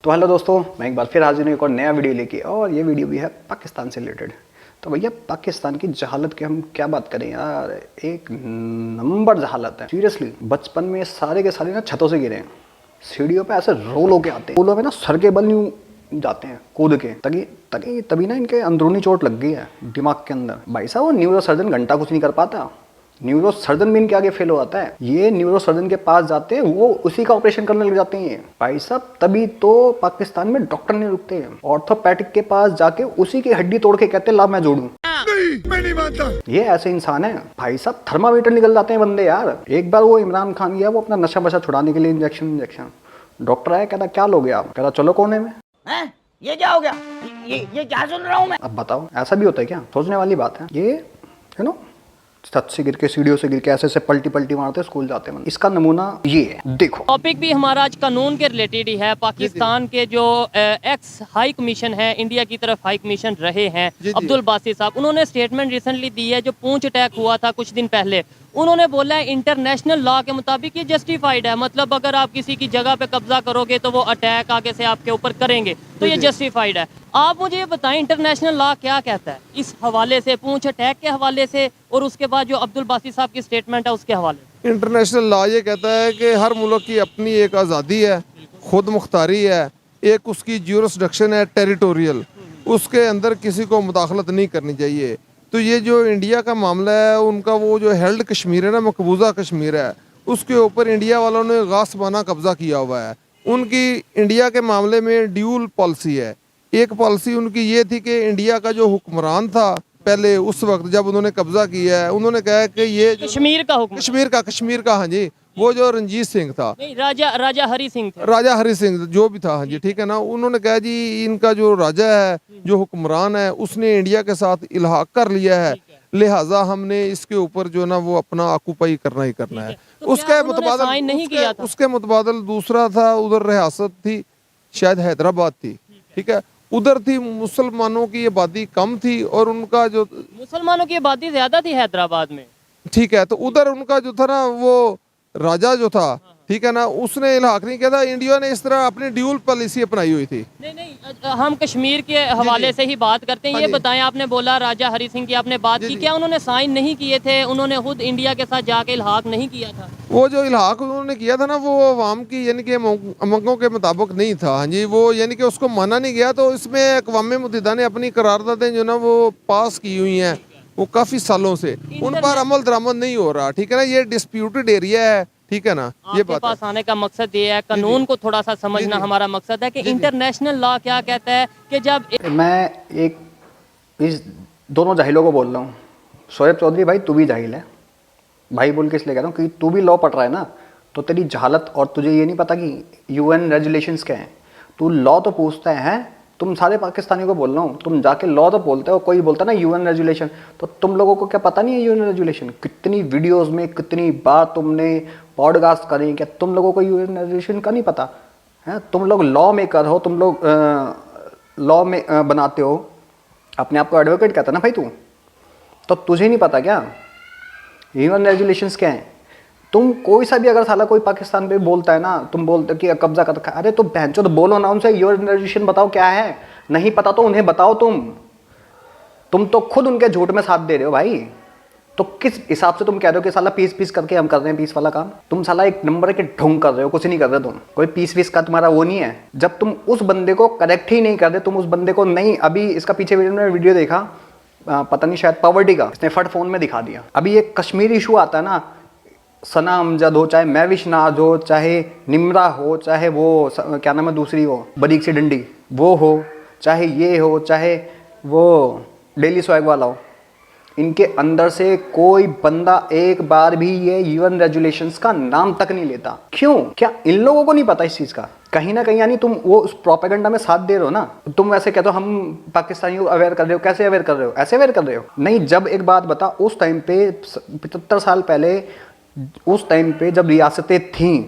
तो हेलो दोस्तों, मैं एक बार फिर हाजिर हूँ एक और नया वीडियो लेके। और ये वीडियो भी है पाकिस्तान से रिलेटेड। तो भैया पाकिस्तान की जहालत की हम क्या बात करें यार, एक नंबर जहालत है सीरियसली। बचपन में सारे के सारे ना छतों से गिरे हैं, सीढ़ियों पे ऐसे रोल होके आते हैं, रोलों में ना सर के बल यूं जाते हैं कूद के, तभी तभी तभी ना इनके अंदरूनी चोट लग गई है दिमाग के अंदर। भाई साहब वो न्यूरो सर्जन घंटा कुछ नहीं कर पाता, न्यूरो सर्जन भी इनके आगे फेल हो जाता है। ये न्यूरो सर्जन के पास जाते हैं, वो उसी का ऑपरेशन करने लग जाते हैं। भाई साहब तभी तो पाकिस्तान में डॉक्टर नहीं रुकते हैं, ऑर्थोपैडिक के पास जाके उसी की हड्डी तोड़ के कहते हैं ला मैं जोड़ूं। मैं नहीं मानता। ये ऐसे इंसान है भाई साहब, थर्मामीटर निकल जाते हैं बंदे यार। एक बार वो इमरान खान गया वो अपना नशा वशा छुड़ाने के लिए इंजेक्शन, डॉक्टर आया कहता क्या लोगे आप, कहता चलो कोने में। ये क्या हो गया? ये क्या सुन रहा हूँ मैं? अब बताओ ऐसा भी होता है क्या? सोचने वाली बात है ये, है ना। छत से गिर के सीढ़ियों से गिर के ऐसे पलटी पलटी मारते स्कूल जाते हैं। इसका नमूना ये है, देखो। टॉपिक भी हमारा आज कानून के रिलेटेड ही है। पाकिस्तान के जो एक्स हाई कमीशन है, इंडिया की तरफ हाई कमीशन रहे हैं अब्दुल बासित साहब, उन्होंने स्टेटमेंट रिसेंटली दी है। जो पूंछ अटैक हुआ था कुछ दिन पहले, उन्होंने बोला है इंटरनेशनल लॉ के मुताबिक ये जस्टिफाइड है। मतलब अगर आप किसी की जगह पे कब्जा करोगे तो वो अटैक आगे से आपके ऊपर करेंगे, तो ये जस्टिफाइड है। आप मुझे ये बताएं इंटरनेशनल लॉ क्या कहता है इस हवाले से, पूंछ अटैक के हवाले से, और उसके बाद जो अब्दुल बासित साहब की स्टेटमेंट है उसके हवाले। इंटरनेशनल लॉ ये कहता है कि हर मुल्क की अपनी एक आज़ादी है, खुद मुख्तारी है, एक उसकी ज्यूरिसडिक्शन है टेरिटोरियल, उसके अंदर किसी को मुदाखलत नहीं करनी चाहिए। तो ये जो इंडिया का मामला है, उनका वो जो हेल्ड कश्मीर है ना, मकबूजा कश्मीर है, उसके ऊपर इंडिया वालों ने गासबाना कब्जा किया हुआ है। उनकी इंडिया के मामले में ड्यूल पॉलिसी है। एक पॉलिसी उनकी ये थी कि इंडिया का जो हुक्मरान था पहले, उस वक्त जब उन्होंने कब्जा किया है, उन्होंने कहा कि ये कश्मीर का हुक्म, कश्मीर का, हाँ जी, वो जो रंजीत सिंह था, नहीं राजा हरी सिंह थे। राजा हरी सिंह जो भी था, हाँ जी, ठीक है ना। उन्होंने कहा जी इनका जो राजा है, जो हुक्मरान है, उसने इंडिया के साथ इल्हाक कर लिया है, लिहाजा हमने इसके ऊपर जो ना वो अपना ऑक्यूपाई करना ही करना है। तो उसके मुतबादल उसके मुतबादल दूसरा था, उधर रियासत थी शायद हैदराबाद थी, ठीक है, उधर थी मुसलमानों की आबादी कम थी और उनका जो मुसलमानों की आबादी ज्यादा थी हैदराबाद में, ठीक है। तो उधर उनका जो था ना वो राजा जो था, ठीक है ना, उसने इल्हाक नहीं किया था। इंडिया ने इस तरह अपनी ड्यूल पॉलिसी अपनाई हुई थी। नहीं, हम कश्मीर के हवाले से ही बात करते हैं। ये बताएं, आपने बोला राजा हरी सिंह की आपने बात की, क्या उन्होंने साइन नहीं किए थे? उन्होंने खुद इंडिया के साथ जाके इल्हाक नहीं किया था? वो जो इल्हाक उन्होंने किया था ना, वो अवाम की यानी कि मंगों के मुताबिक नहीं था, हाँ जी, वो यानी कि उसको माना नहीं गया। तो इसमें अक़वाम मुत्तहिदा ने अपनी करारदादें जो ना वो पास की हुई हैं, वो काफ़ी सालों से उन पर अमल दरामद नहीं हो रहा, ठीक है ना। ये डिस्प्यूटेड एरिया है, ठीक है ना। ये आपके पास आने का मकसद ये है, कानून को थोड़ा सा समझना हमारा मकसद है कि इंटरनेशनल लॉ क्या कहता है कि जब मैं एक इस दोनों जाहिलों को बोल रहा हूँ। शोएब चौधरी भाई तू भी जाहिल है भाई, बोल के इसलिए कह रहा हूँ कि तू भी लॉ पढ़ रहा है ना, तो तेरी जहालत और तुझे ये नहीं पता कि यूएन रेजुलेशंस क्या हैं। तू लॉ तो पूछता है, तुम सारे पाकिस्तानियों को बोल रहा हूँ, तुम जाके लॉ तो बोलते हो। कोई बोलता ना यूएन रेजुलेशन, तो तुम लोगों को क्या पता नहीं है यूएन रेजुलेशन? कितनी वीडियोस में कितनी बार तुमने पॉडकास्ट करें, क्या तुम लोगों को यूएन रेजुलेशन का नहीं पता है? तुम लोग लॉ मेकर हो, तुम लोग लॉ में बनाते हो, अपने आप को एडवोकेट कहता ना भाई तू, तो तुझे नहीं पता क्या यूएन रेजुलेशंस क्या हैं? तुम कोई सा भी अगर साला कोई पाकिस्तान पे बोलता है ना, तुम बोलते कि कब्जा कर रखा है, अरे तो बहनचोद तो बोलो ना उनसे, यूएन रेजुलेशन बताओ क्या है। नहीं पता तो उन्हें बताओ। तुम तो खुद उनके झूठ में साथ दे रहे हो भाई। तो किस हिसाब से तुम कह रहे हो कि साला पीस पीस करके हम कर रहे हैं पीस वाला काम? तुम साला एक नंबर के ढोंग कर रहे हो, कुछ नहीं कर रहे तुम। कोई पीस वीस का तुम्हारा वो नहीं है। जब तुम उस बंदे को करेक्ट ही नहीं कर रहे, तुम उस बंदे को नहीं, अभी इसका पीछे वीडियो देखा, पता नहीं शायद पॉवर्टी का, इसने फट फोन में दिखा दिया। अभी ये कश्मीर इशू आता है ना, सना अमजद हो, चाहे महविश नाज हो, चाहे निम्रा हो, चाहे वो क्या नाम है दूसरी हो बरीक सी डंडी वो हो, चाहे ये हो, चाहे वो डेली स्वैग वाला हो, इनके अंदर से कोई बंदा एक बार भी ये यूएन रेजुलेशंस का नाम तक नहीं लेता। क्यों? क्या इन लोगों को नहीं पता इस चीज़ का? कहीं ना कहीं यानी तुम वो उस प्रोपेगेंडा में साथ दे रहे हो ना। तुम वैसे कहते हो हम पाकिस्तानियों को अवेयर कर रहे हो, कैसे अवेयर कर रहे हो? ऐसे अवेयर कर रहे हो? नहीं, जब एक बात बता, उस टाइम पे 75 साल पहले, उस टाइम पे जब रियासतें थीं,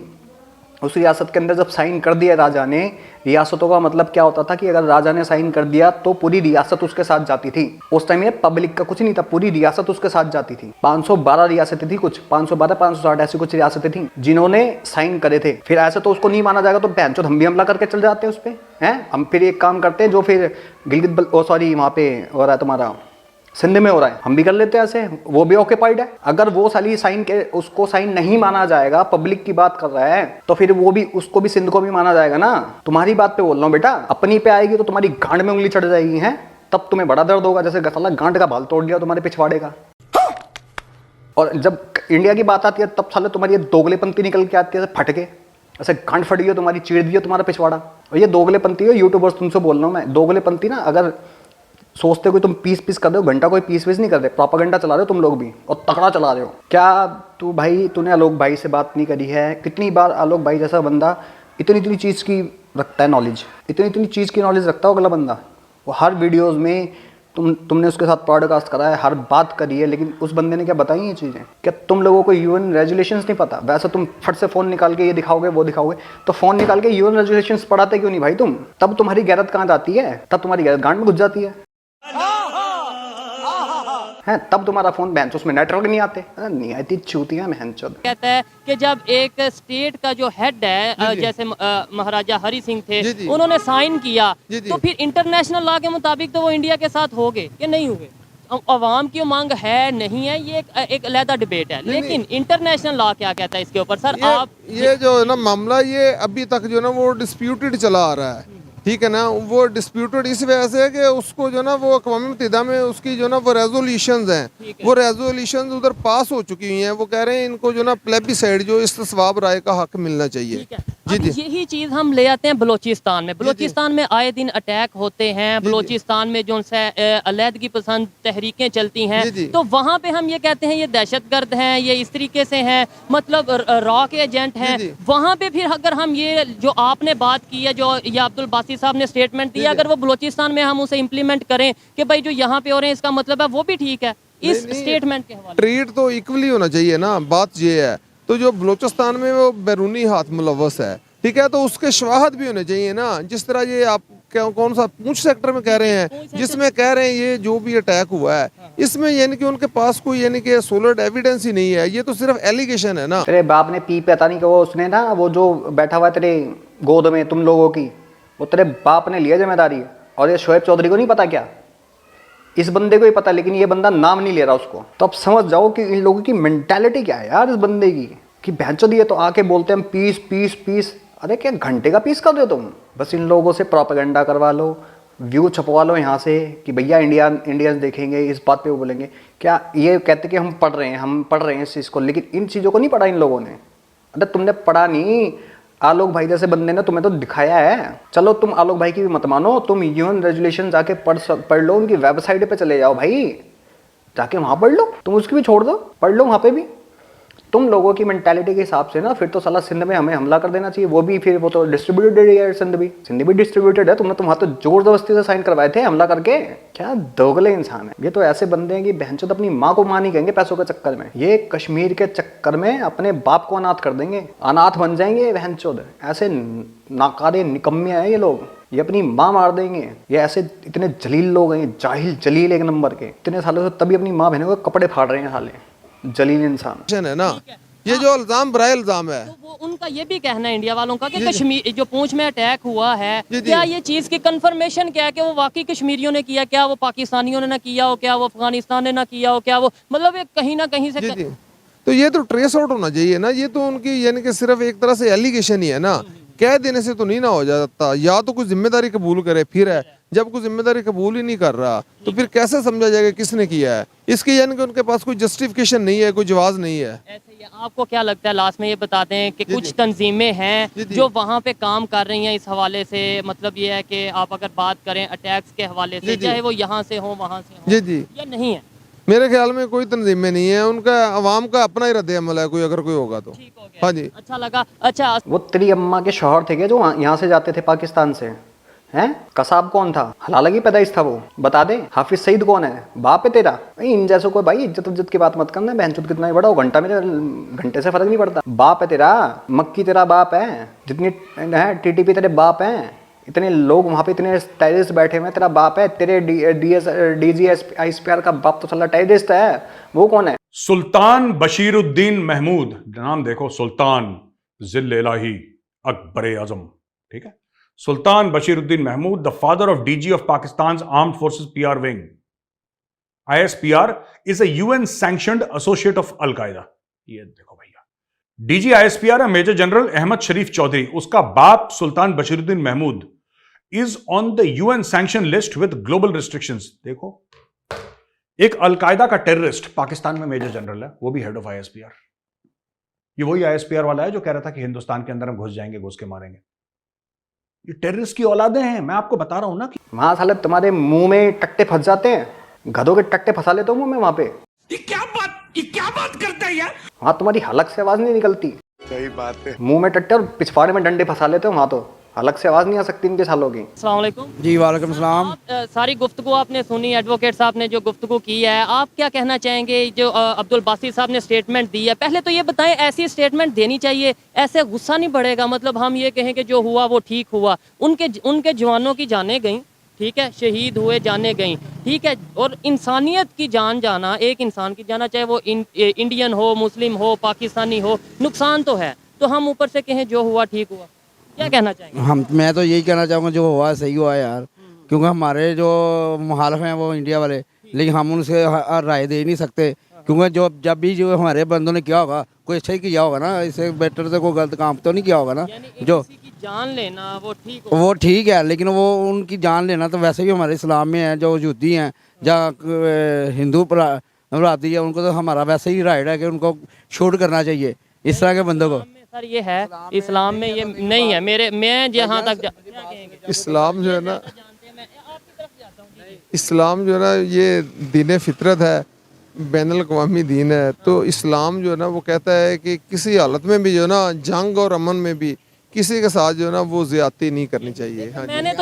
उस रियासत के अंदर जब साइन कर दिया राजा ने, रियासतों का मतलब क्या होता था कि अगर राजा ने साइन कर दिया तो पूरी रियासत उसके साथ जाती थी। उस टाइम ये पब्लिक का कुछ नहीं था, पूरी रियासत उसके साथ जाती थी। 512 रियासतें थी, कुछ 512 560 ऐसी कुछ रियासतें थी जिन्होंने साइन करे थे। फिर ऐसे तो उसको नहीं माना जाएगा तो बहनचोद हम भी हमला करके चल जाते हैं उस पर हैं। हम फिर एक काम करते हैं जो फिर वहाँ पे हो रहा है तुम्हारा सिंध में हो रहा है, हम भी कर लेते हैं ऐसे, वो भी ऑक्यूपाइड है। अगर वो साली साइन के उसको साइन नहीं माना जाएगा, पब्लिक की बात कर रहा है, तो फिर वो भी उसको भी सिंध को भी माना जाएगा ना। तुम्हारी बात पे बोल रहा हूँ बेटा, अपनी पे आएगी तो तुम्हारी गांड में उंगली चढ़ जाएगी है, तब तुम्हें बड़ा दर्द होगा, जैसे गसाला गांड का बाल तोड़ दिया तुम्हारे पिछवाड़े का। और जब इंडिया की बात आती है तब साले तुम्हारी ये दोगलेपंथी निकल के आती है फट के, ऐसे गांड फट गई हो तुम्हारी, चीड़ दिया तुम्हारा पिछवाड़ा। और ये दोगलेपंथी हो, यूट्यूबर्स तुमसे बोल रहा हूँ मैं, दोगलेपंथी ना, अगर सोचते हो कि तुम पीस कर रहे हो, घंटा कोई पीस नहीं कर रहे, प्रोपेगेंडा चला रहे हो तुम लोग भी, और तगड़ा चला रहे हो। क्या तू भाई, तूने आलोक भाई से बात नहीं करी है? कितनी बार आलोक भाई जैसा बंदा इतनी चीज़ की रखता है नॉलेज, इतनी चीज़ की नॉलेज रखता है अगला बंदा, वो हर वीडियोज़ में तुमने उसके साथ पॉडकास्ट करा है, हर बात करी है, लेकिन उस बंदे ने क्या बताई ये चीज़ें? क्या तुम लोगों को यूएन रेजुलेशंस नहीं पता? वैसे तुम फट से फ़ोन निकाल के ये दिखाओगे वो दिखाओगे, तो फ़ोन निकाल के यूएन रेजुलेशंस पढ़ाते क्यों नहीं भाई तुम? तब तुम्हारी गैरत कहाँ जाती है? तब तुम्हारी गैरत गांड में घुस जाती है, तब तुम्हारा फोन बेंच उसमें नेटवर्क नहीं आते, नहीं आती चूतियां महंचोद। कहता है कि जब एक स्टेट का जो हेड है, जैसे महाराजा हरि सिंह थे, उन्होंने साइन किया, तो फिर इंटरनेशनल लॉ के मुताबिक तो वो इंडिया के साथ हो गए या नहीं हुए? अवाम की मांग है नहीं है, ये एक अलग डिबेट है, लेकिन इंटरनेशनल लॉ क्या कहता है इसके ऊपर? सर आप ये जो है ना मामला, ये अभी तक जो है ना वो डिस्प्यूटेड चला आ रहा है, ठीक है ना। वो डिस्प्यूटेड इस वजह से है कि उसको जो ना वो अक़वाम मुत्तहिदा में उसकी जो ना वो रेजोल्यूशंस हैं, वो रेजोल्यूशंस उधर पास हो चुकी हुई हैं। वो कह रहे हैं इनको जो ना प्लेबिसाइड जो इस्तिस्वाब राय का हक मिलना चाहिए। अब यही चीज़ हम ले आते हैं बलोचिस्तान में। बलोचिस्तान में आए दिन अटैक होते हैं, बलोचिस्तान में जो अलहदगी पसंद तहरीकें चलती हैं, तो वहाँ पे हम ये कहते हैं ये दहशतगर्द हैं, ये इस तरीके से हैं, मतलब रॉ के एजेंट हैं। वहाँ पे फिर अगर हम ये जो आपने बात की है, जो ये अब्दुल बासी साहब ने स्टेटमेंट दिया, अगर वो बलोचिस्तान में हम उसे इम्प्लीमेंट करें कि भाई जो यहाँ पे हो रहे हैं इसका मतलब है, वो भी ठीक है इस स्टेटमेंट के हवाले। ट्रीट तो इक्वली होना चाहिए ना, बात ये है। तो जो बलोचिस्तान में वो बैरूनी हाथ मुलव्वस है, ठीक है, तो उसके शवाहद भी होने चाहिए ना। जिस तरह ये आप कौन सा पूंछ सेक्टर में कह रहे हैं, जिसमें कह रहे हैं ये जो भी अटैक हुआ है, इसमें यानी कि उनके पास कोई यानी कि सॉलिड एविडेंस ही नहीं है, ये तो सिर्फ एलिगेशन है ना। तेरे बाप ने पी पता नहीं कि वो उसने ना, वो जो बैठा हुआ है तेरे गोद में तुम लोगों की, वो तेरे बाप ने लिया जिम्मेदारी। और ये शोएब चौधरी को नहीं पता क्या? इस बंदे को ही पता, लेकिन ये बंदा नाम नहीं ले रहा उसको। तो अब समझ जाओ कि इन लोगों की मेंटालिटी क्या है यार इस बंदे की, कि भैंचो दिए तो आके बोलते हैं पीस पीस पीस। अरे क्या घंटे का पीस कर रहे हो तुम? बस इन लोगों से प्रोपेगेंडा करवा लो, व्यू छपवा लो यहाँ से कि भैया इंडियंस देखेंगे, इस बात पे वो बोलेंगे। क्या ये कहते कि हम पढ़ रहे हैं इस चीज़ को, लेकिन इन चीज़ों को नहीं पढ़ा इन लोगों ने। अरे तुमने पढ़ा नहीं, आलोक भाई जैसे बंदे ने तुम्हें तो दिखाया है। चलो तुम आलोक भाई की भी मत मानो, तुम यूएन रेजुलेशन जाके पढ़ लो, उनकी वेबसाइट पे चले जाओ भाई, जाके वहाँ पढ़ लो। तुम उसकी भी छोड़ दो, पढ़ लो वहाँ पे भी। तुम लोगों की मेंटालिटी के हिसाब से ना फिर तो साला सिंध में हमें हमला कर देना चाहिए। वो भी फिर वो तो डिस्ट्रीब्यूटेड है, सिंध भी डिस्ट्रीब्यूटेड है। तुमने वहाँ तो जोर जबरदस्ती से साइन करवाए थे हमला करके। क्या दोगले इंसान है ये तो। ऐसे बंदे हैं कि बहनचोद अपनी माँ को माँ नहीं कहेंगे पैसों के चक्कर में। ये कश्मीर के चक्कर में अपने बाप को अनाथ कर देंगे, अनाथ बन जाएंगे बहनचोद। ऐसे नाकारे निकम्मे हैं ये लोग, ये अपनी माँ मार देंगे। ये ऐसे इतने जलील लोग हैं, जाहिल जलील एक नंबर के। इतने सालों से तभी अपनी माँ बहनों के कपड़े फाड़ रहे हैं साले, जलील इंसान है ना। ये जो इल्जाम बराए इल्जाम है, तो वो उनका ये भी कहना है इंडिया वालों का कि कश्मीर जो पूंछ में अटैक हुआ है, क्या ये चीज की कंफर्मेशन क्या है कि वो वाकई कश्मीरियों ने किया, क्या वो पाकिस्तानियों ने ना किया हो, क्या वो अफगानिस्तान ने ना किया हो, क्या वो मतलब ये कहीं ना कहीं से तो ये तो ट्रेस आउट होना चाहिए ना। ये तो उनकी यानी कि सिर्फ एक तरह से एलिगेशन ही है ना, कह देने से तो नहीं ना हो जाता। या तो कुछ जिम्मेदारी कबूल करे, फिर है जब कुछ जिम्मेदारी कबूल ही नहीं कर रहा तो फिर कैसे समझा जाएगा किसने किया है। इसके यानी कि उनके पास कोई जस्टिफिकेशन नहीं है, कोई जवाब नहीं है। ऐसे ही आपको क्या लगता है, लास्ट में ये बताते हैं कि कुछ तंजीमें हैं जो वहाँ पे काम कर रही हैं इस हवाले से? मतलब ये है कि आप अगर बात करें अटैक्स के हवाले से, चाहे वो यहाँ से हो वहाँ से हो, या नहीं है? मेरे ख्याल में कोई तंजीमें नहीं है, उनका अवाम का अपना ही रद्द अमल है, कोई अगर कोई होगा तो। हाँ जी, अच्छा लगा। अच्छा, वो तेरी अम्मा के शौहर थे क्या जो यहाँ से जाते थे पाकिस्तान से, हैं? कसाब कौन था? हलाला की पैदाइश था वो, बता दे। हाफिज सईद कौन है? बाप है तेरा? भाई इन जैसों को भाई इज्जत की बात मत करना। बहनचोद कितना ही बड़ा हो, घंटे से फर्क नहीं पड़ता। बाप है तेरा, मक्की तेरा बाप है, जितनी है टीटीपी तेरे बाप हैं, इतने लोग वहाँ पे इतने टेररिस्ट बैठे हुए हैं, तेरा बाप है। तेरे DGISPR का बाप तो साला टेररिस्ट है। वो कौन है? सुल्तान बशीरुद्दीन महमूद, नाम देखो, सुल्तान जिल इलाही अकबर आजम, ठीक है। Sultan Bashiruddin Mahmood, the father of DG of Pakistan armed forces PR wing, ISPR is a UN sanctioned associate of Al Qaeda। ये देखो भैया, DG ISPR है मेजर जनरल अहमद शरीफ चौधरी, उसका बाप Sultan Bashiruddin Mahmood is on the UN sanction list with global restrictions. देखो, एक al Qaeda का terrorist Pakistan में मेजर जनरल है, वो भी हेड ऑफ ISPR। ये वही ISPR वाला है जो कह रहा था कि हिंदुस्तान के अंदर हम घुस जाएंगे, घुस के मारेंगे। ये टेररिस्ट की औलादे हैं, मैं आपको बता रहा हूं ना कि वहां साले तुम्हारे मुंह में टट्टे फंस जाते हैं, गधों के टट्टे फंसा लेते हो मुंह में वहां पे। ये क्या बात करता है यार? वहां तुम्हारी हलक से आवाज नहीं निकलती। सही बात है। मुंह में टट्टे और पिछवाड़े में डंडे फंसा लेते हो, वहां तो हलक से आवाज नहीं आ सकती इनके सालों की। अस्सलाम वालेकुम। जी वालेकुम सलाम। सारी गुफ्तगू आपने सुनी, एडवोकेट साहब ने जो गुफ्तगू की है, आप क्या कहना चाहेंगे? जो अब्दुल बासित साहब ने स्टेटमेंट दी है, पहले तो ये बताएं, ऐसी स्टेटमेंट देनी चाहिए, ऐसे गुस्सा नहीं बढ़ेगा? मतलब हम ये कहें कि जो हुआ वो ठीक हुआ, उनके जवानों की जानें गई, ठीक है, शहीद हुए, जाने गई, ठीक है, और इंसानियत की जान जाना, एक इंसान की जाना, चाहे वो इंडियन हो, मुस्लिम हो, पाकिस्तानी हो, नुकसान तो है। तो हम ऊपर से कहें जो हुआ ठीक हुआ, क्या कहना चाहेंगे? मैं तो यही कहना चाहूँगा, जो हुआ सही हुआ यार, क्योंकि हमारे जो मुखालिफ हैं वो इंडिया वाले, लेकिन हम उनसे राय दे नहीं सकते, क्योंकि जब भी जो हमारे बंदों ने किया होगा, कोई अच्छा ही किया होगा ना, इससे बेटर से कोई गलत काम तो नहीं किया होगा ना। जो किसी की जान लेना वो ठीक है, लेकिन वो उनकी जान लेना तो वैसे भी हमारे इस्लाम में है, जो यहूदी हैं या हिंदू बरादरी है, उनको तो हमारा वैसे ही राइट है कि उनको शूट करना चाहिए इस तरह के बंदों को। सर ये है, इस्लाम में ये नहीं है। मैं जहाँ तक इस्लाम जो है ना, इस्लाम जो है ना, ये दीन फितरत है, बैनुल अक़वामी दीन है। तो इस्लाम जो है ना, वो कहता है कि किसी हालत में भी जो है ना, जंग और अमन में भी किसी के साथ जो है ना, वो ज्यादती नहीं करनी चाहिए। हाँ, मैंने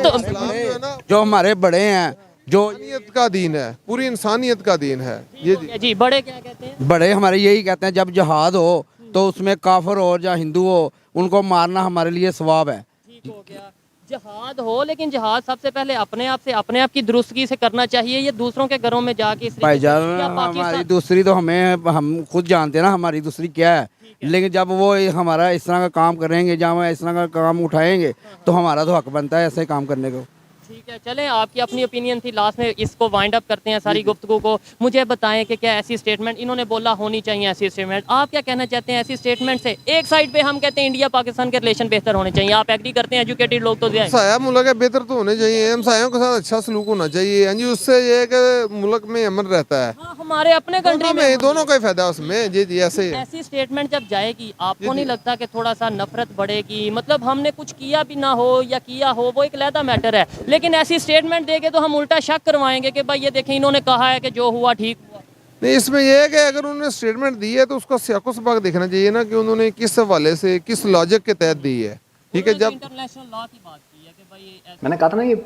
तो इस्लाम जो है ना, जो हमारे बड़े हैं, जो इंसानियत का दीन है, पूरी इंसानियत का दीन है ये जी। बड़े क्या कहते हैं? बड़े हमारे यही कहते हैं, जब जिहाद हो तो उसमें काफिर हो या हिंदू हो, उनको मारना हमारे लिए सवाब है। ठीक हो गया, जिहाद हो, लेकिन जिहाद सबसे पहले अपने आप की दुरुस्तगी से करना चाहिए। ये दूसरों के घरों में जाके इस भाईजान, हमारी दूसरी तो हम खुद जानते हैं ना हमारी दूसरी क्या है, लेकिन जब वो हमारा इस तरह का काम करेंगे, जब हम इस तरह का काम उठाएंगे, तो हमारा तो हक बनता है ऐसे काम करने को। ठीक है, चलें, आपकी अपनी ओपिनियन थी, लास्ट में इसको वाइंड अप करते हैं सारी गुफ्तगू को। मुझे बताएं कि क्या ऐसी स्टेटमेंट इन्होंने बोला होनी चाहिए, ऐसी स्टेटमेंट आप क्या कहना चाहते हैं? ऐसी स्टेटमेंट से एक साइड पे हम कहते हैं इंडिया पाकिस्तान के रिलेशन बेहतर होने चाहिए, आप एग्री करते हैं? एजुकेटेड लोग तो हमसाया मुल्क है, बेहतर तो होने चाहिए, हमसायों के साथ अच्छा सलूक होना चाहिए। हाँ जी, उससे ये है कि मुल्क में अमन रहता है। हाँ, हमारे अपने कंट्री में दोनों का ही फायदा है उसमें। जी ऐसे ऐसी स्टेटमेंट जब जाएगी, आपको नहीं लगता कि थोड़ा सा नफरत बढ़ेगी? मतलब हमने कुछ किया भी ना हो या किया हो, वो एक अलग मैटर है, लेकिन ऐसी स्टेटमेंट देके तो हम उल्टा शक करवाएंगे कि भाई ये देखें, इन्होंने कहा है कि जो हुआ ठीक हुआ। नहीं, इसमें यह है कि अगर उन्होंने स्टेटमेंट दी है तो उसका सियाको सबाक देखना चाहिए ना, कि उन्होंने किस हवाले से, किस लॉजिक के तहत दी है। ठीक है, जब इंटरनेशनल लॉ की बात की है कि भाई मैंने कहा था ना, ये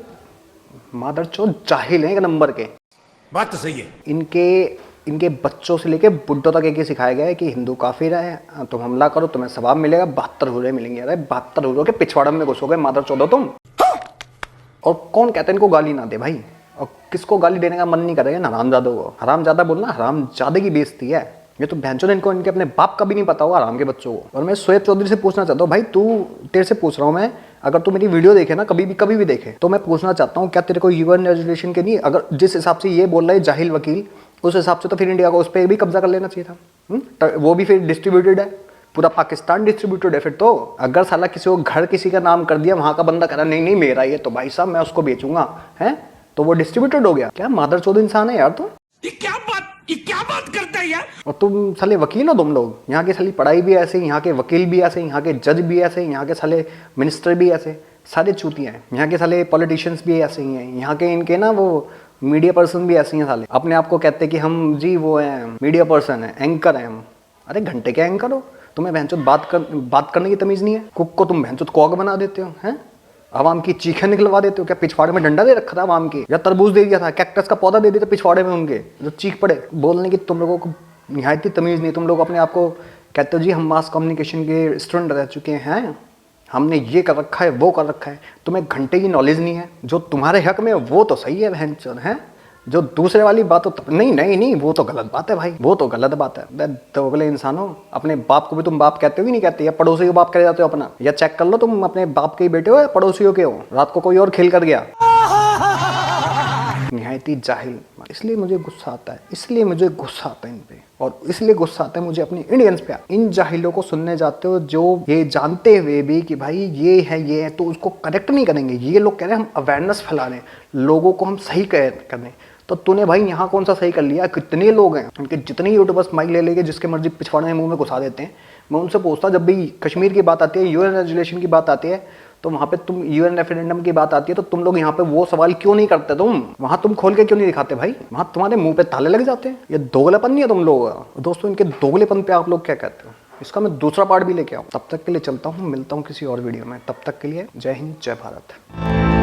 मादरचोद जाहिल हैं एक नंबर के। बात तो सही है। इनके बच्चों से लेके बुड्ढों तक एक ही सिखाया गया है कि हिंदू काफिर है, तुम हमला करो, तुम्हें सवाब मिलेगा, 72 हुर्रे मिलेंगे। अरे 72 हुर्रों के पिछवाड़े में घुसोगे मादरचोद हो तुम। और कौन कहते हैं इनको गाली ना दे भाई? और किसको गाली देने का मन नहीं करेगा? ना हरामजादों को। हरामजादा बोलना हरामजादे की बेइज्जती है ये तो। भैंचोद, इनको इनके अपने बाप का भी नहीं पता होगा हराम के बच्चों को। और मैं शोएब चौधरी से पूछना चाहता हूँ, भाई तेरे से पूछ रहा हूँ मैं, अगर तू मेरी वीडियो देखे ना, कभी भी देखे, तो मैं पूछना चाहता हूँ, क्या तेरे को यूएन रेजोल्यूशन के नहीं, अगर जिस हिसाब से ये बोल रहा है जाहिल वकील, उस हिसाब से तो फिर इंडिया को उस पर भी कब्जा कर लेना चाहिए था। वो भी फिर डिस्ट्रीब्यूटेड है, पूरा पाकिस्तान डिस्ट्रीब्यूटेड है। फिर तो अगर साला किसी को घर किसी का नाम कर दिया, वहां का बंदा कह रहा नहीं मेरा ये, तो भाई साहब मैं उसको बेचूंगा, है तो वो डिस्ट्रीब्यूटेड हो गया। क्या मादरचोद इंसान है यार तुम। ये क्या बात करता है यार? और तुम साले वकील हो तुम लोग। यहाँ की साली पढ़ाई भी ऐसे, यहाँ के वकील भी ऐसे, यहाँ के जज भी ऐसे, यहाँ के साले मिनिस्टर भी ऐसे, सारे चूतियाँ हैं। यहाँ के साले पॉलिटिशियंस भी ऐसे ही हैं, यहाँ के इनके ना वो मीडिया पर्सन भी ऐसे ही हैं साले। अपने आप को कहते हैं कि हम जी वो हैं मीडिया पर्सन है, एंकर हैं हम। अरे घंटे के एंकर हो, तुम्हें भैंचोद बात करने की तमीज़ नहीं है। कुक को तुम भैंचोद कॉग बना देते हो, हैं? आवाम की चीखें निकलवा देते हो क्या? पिछवाड़े में डंडा दे रखा था आवाम के, या तरबूज दे दिया था, कैक्टस का पौधा दे दिया था पिछवाड़े में उनके, जो चीख पड़े? बोलने की तुम लोगों को निहायती तमीज़ नहीं। तुम लोग अपने आप को कहते हो जी हम मास कम्युनिकेशन के स्टूडेंट रह चुके हैं, हमने ये कर रखा है, वो कर रखा है। तुम्हें घंटे की नॉलेज नहीं है। जो तुम्हारे हक में वो तो सही है बहन चोद, है जो दूसरे वाली बात तो नहीं नहीं नहीं, वो तो गलत बात है भाई, वो तो गलत बात है। दोगले इंसानों, अपने बाप को भी तुम बाप कहते हो भी नहीं कहते, या पड़ोसी को बाप कह जाते हो अपना? या चेक कर लो तुम अपने बाप के ही बेटे हो या पड़ोसियों के हो। रात को कोई और खेल कर गया। निहायती जाहिल। इसलिए मुझे गुस्सा आता है, इसलिए मुझे गुस्सा आता है इन पे, और इसलिए गुस्सा आता है मुझे अपनी इंडियंस पे। इन जाहिलों को सुनने जाते हो जो ये जानते हुए भी कि भाई ये है तो उसको करेक्ट नहीं करेंगे। ये लोग कह रहे हैं हम अवेयरनेस फैला रहे हैं, लोगों को हम सही कर रहे हैं। तो तूने भाई यहाँ कौन सा सही कर लिया? कितने लोग हैं उनके, जितने यूट्यूबर्स माइक ले लेके जिसके मर्जी पिछवाड़े में मुंह में घुसा देते हैं। मैं उनसे पूछता, जब भी कश्मीर की बात आती है, यूएन रेजोल्यूशन की बात आती है, तो वहाँ पे तुम यूएन रेफरेंडम की बात आती है, तो तुम लोग यहाँ पे वो सवाल क्यों नहीं करते? तुम वहाँ तुम खोल के क्यों नहीं दिखाते भाई? वहाँ तुम्हारे मुंह पे ताले लग जाते हैं। ये दोगलेपन नहीं है तुम लोग। दोस्तों, इनके दोगलेपन पे आप लोग क्या कहते हो? इसका मैं दूसरा पार्ट भी लेके आऊँ। तब तक के लिए चलता हूँ, मिलता हूँ किसी और वीडियो में। तब तक के लिए जय हिंद, जय भारत।